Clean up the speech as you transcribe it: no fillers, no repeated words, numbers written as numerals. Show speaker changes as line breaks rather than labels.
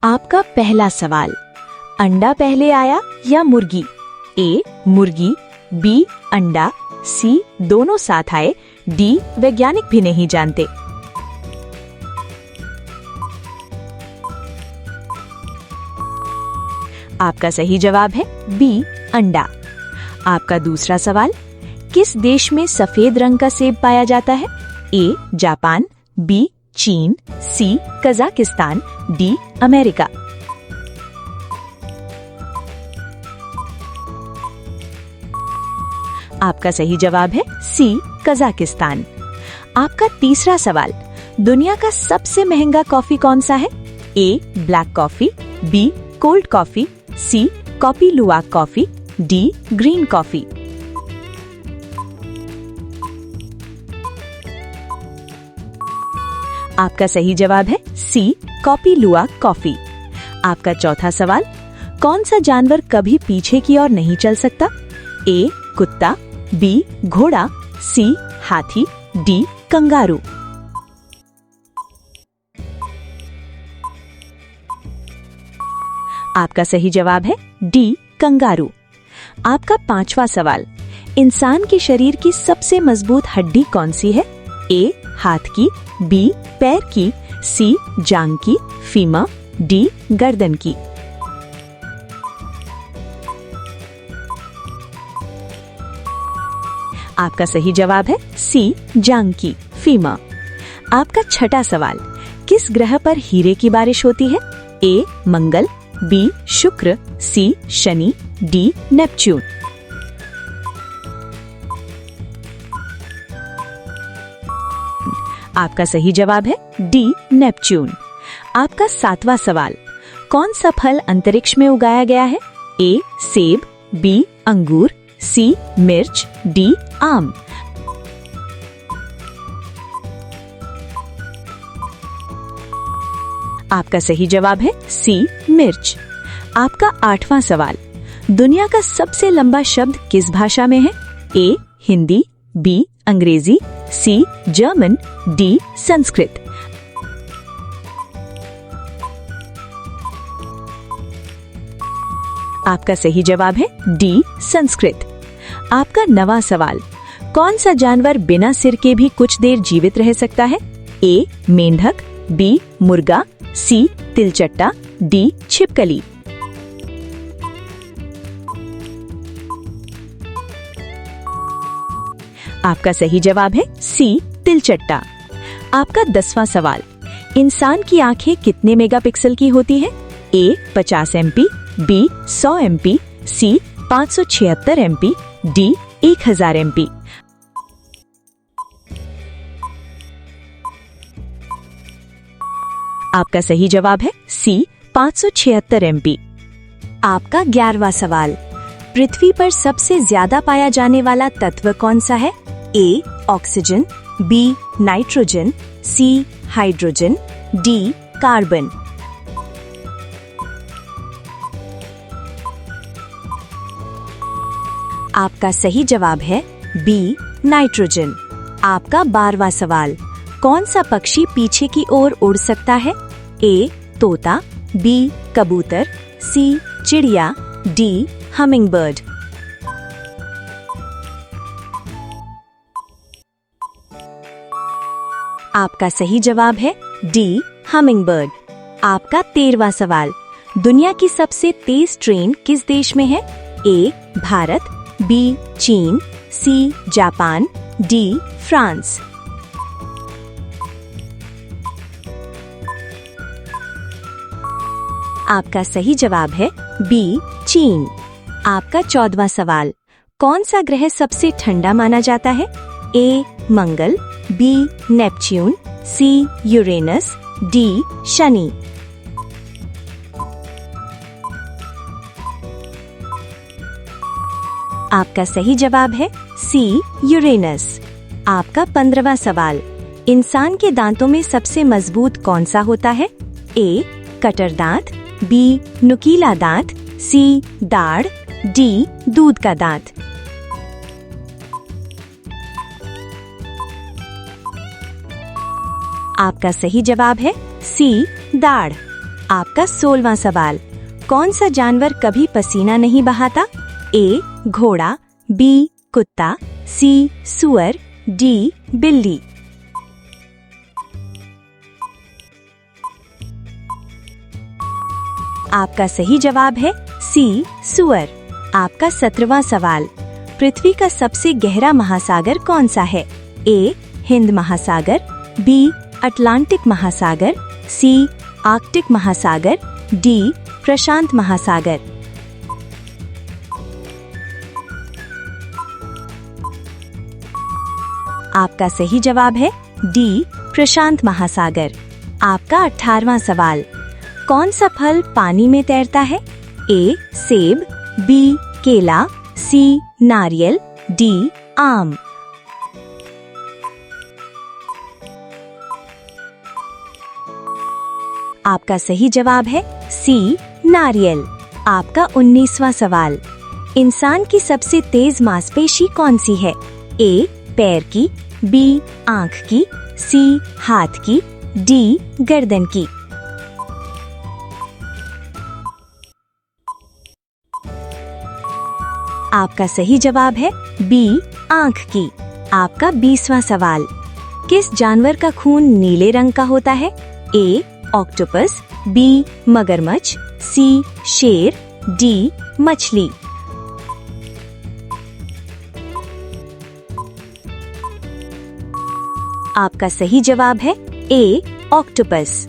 आपका पहला सवाल, अंडा पहले आया या मुर्गी? ए मुर्गी, बी अंडा, सी दोनों साथ आए, डी वैज्ञानिक भी नहीं जानते। आपका सही जवाब है बी अंडा। आपका दूसरा सवाल, किस देश में सफेद रंग का सेब पाया जाता है? ए जापान, बी चीन, सी कजाकिस्तान, डी अमेरिका। आपका सही जवाब है सी कजाकिस्तान। आपका तीसरा सवाल, दुनिया का सबसे महंगा कॉफी कौन सा है? A black coffee, B cold coffee, C kopi luwak coffee, D green coffee. आपका सही जवाब है सी कॉपी लुवाक कॉफी। आपका चौथा सवाल, कौन सा जानवर कभी पीछे की ओर नहीं चल सकता? ए कुत्ता, बी घोड़ा, सी हाथी, डी कंगारू। आपका सही जवाब है डी कंगारू। आपका पांचवा सवाल, इंसान के शरीर की सबसे मजबूत हड्डी कौन सी है? ए हाथ की, बी पैर की, सी जांग की, फीमर, डी गर्दन की। आपका सही जवाब है सी जांग की, फीमर। आपका छठा सवाल, किस ग्रह पर हीरे की बारिश होती है? ए मंगल, बी शुक्र, सी शनि, डी नेपच्यून। आपका सही जवाब है डी नेपच्यून। आपका सातवां सवाल, कौन सा फल अंतरिक्ष में उगाया गया है? ए सेब, बी अंगूर, सी मिर्च, डी आम। आपका सही जवाब है सी मिर्च। आपका आठवां सवाल, दुनिया का सबसे लंबा शब्द किस भाषा में है? ए हिंदी, बी अंग्रेजी, सी जर्मन, डी संस्कृत। आपका सही जवाब है डी संस्कृत। आपका नवां सवाल, कौन सा जानवर बिना सिर के भी कुछ देर जीवित रह सकता है? ए मेंढक, बी मुर्गा, सी तिलचट्टा, डी छिपकली। आपका सही जवाब है सी तिलचट्टा। आपका 10वां सवाल, इंसान की आंखें कितने मेगापिक्सल की होती है? ए 50 MP, बी 100 MP, सी 576 MP, डी 1000 MP। आपका सही जवाब है सी 576 MP। आपका 11वां सवाल, पृथ्वी पर सबसे ज्यादा पाया जाने वाला तत्व कौन सा है? A oxygen, B nitrogen, C hydrogen, D carbon. आपका सही जवाब है बी नाइट्रोजन। आपका 12वां सवाल, कौन सा पक्षी पीछे की ओर उड़ सकता है? ए तोता, बी कबूतर, सी चिड़िया, डी हमिंगबर्ड। आपका सही जवाब है डी हमिंगबर्ड। आपका 13वां सवाल, दुनिया की सबसे तेज ट्रेन किस देश में है? ए भारत, बी चीन, सी जापान, डी फ्रांस। आपका सही जवाब है बी चीन। आपका 14वां सवाल, कौन सा ग्रह सबसे ठंडा माना जाता है? A Mangal, B Neptune, C Uranus, D Shani. आपका सही जवाब है सी यूरेनस। आपका 15वां सवाल, इंसान के दांतों में सबसे मजबूत कौन सा होता है? ए कटर दांत, बी नुकीला दांत, सी दाढ़, डी दूध का दांत। आपका सही जवाब है सी दाढ़। आपका 16वां सवाल, कौन सा जानवर कभी पसीना नहीं बहाता? ए घोड़ा, बी कुत्ता, सी सुअर, डी बिल्ली। आपका सही जवाब है सी सुअर। आपका 17वां सवाल, पृथ्वी का सबसे गहरा महासागर कौन सा है? ए हिंद महासागर, बी अटलांटिक महासागर, सी आर्कटिक महासागर, डी प्रशांत महासागर। आपका सही जवाब है डी प्रशांत महासागर। आपका 18वां सवाल, कौन सा फल पानी में तैरता है? ए सेब, बी केला, सी नारियल, डी आम। आपका सही जवाब है सी नारियल। आपका 19वां सवाल, इंसान की सबसे तेज मांसपेशी कौन सी है? ए पैर की, बी आंख की, सी हाथ की, डी गर्दन की। आपका सही जवाब है बी आंख की। आपका 20वां सवाल, किस जानवर का खून नीले रंग का होता है? ए ऑक्टोपस, बी मगरमच्छ, सी शेर, डी मछली। आपका सही जवाब है ए ऑक्टोपस।